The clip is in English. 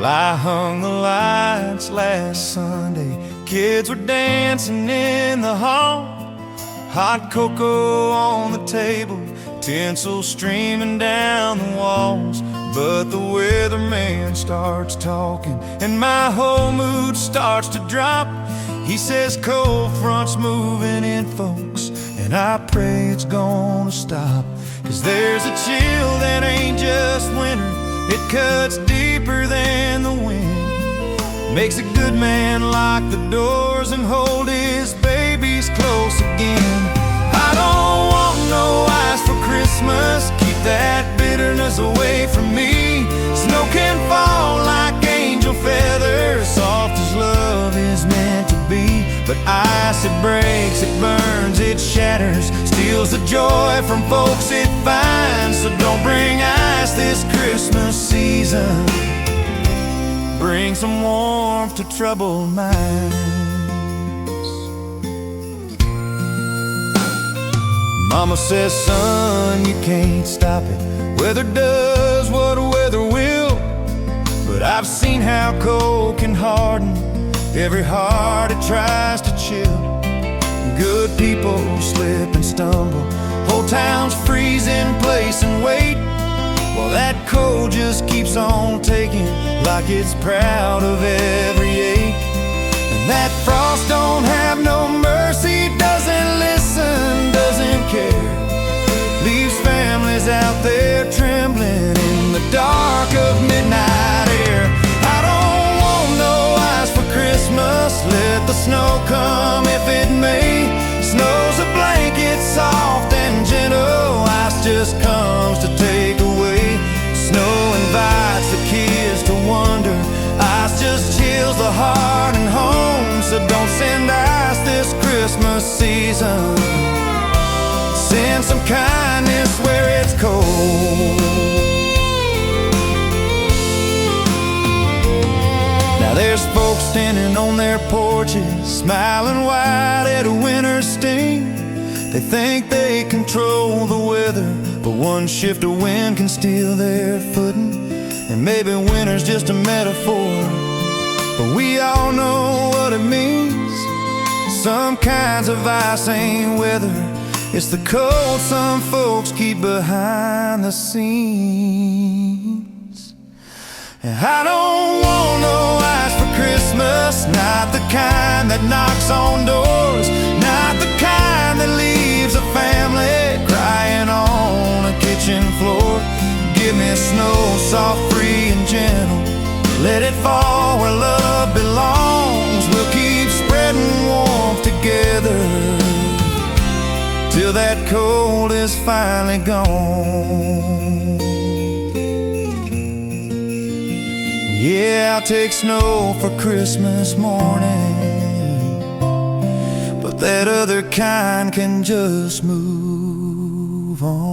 I hung the lights last Sunday. Kids were dancing in the hall, hot cocoa on the table, tinsel streaming down the walls. But the weatherman starts talking and my whole mood starts to drop. He says cold front's moving in, folks, and I pray it's gonna stop. 'Cause there's a chill that ain't just winter, it cuts deeper than the wind. Makes a good man lock the doors and hold his babies close again. I don't want no ice for Christmas, keep that bitterness away from me. Snow can fall like angel feathers, soft as love is meant to be. But ice, it breaks, it burns, it shatters, steals the joy from folks it finds. So don't bring ice this Christmas season, bring some warmth to troubled minds. Mama says, son, you can't stop it. Weather does what weather will. But I've seen how cold can harden every heart it tries to chill. Good people slip and stumble, whole towns freeze in place and wait. Well, that cold just keeps on taking, like it's proud of every ache. And that frost don't have no mercy, doesn't listen, doesn't care. Leaves families out there trembling in the dark of midnight air. I don't want no ice for Christmas, let the snow come if it may. Snow's a blanket, soft and gentle, ice just comes to take away. Snow invites the kids to wonder, ice just chills the heart and home. So don't send ice this Christmas season, send some kindness where it's cold. Now there's folks standing on their porches, smiling wide at a winter's sting. They think they control the weather, but one shift of wind can steal their footing. And maybe winter's just a metaphor, but we all know what it means. Some kinds of ice ain't weather, it's the cold some folks keep behind the scenes. And I don't want no ice for Christmas, not the kind that knocks on doors, not the kind that leaves a family crying on a kitchen floor. Give me snow, soft, free and gentle, let it fall where love belongs. We'll keep spreading warmth together till that cold is finally gone. Yeah, I'll take snow for Christmas morning, but that other kind can just move on.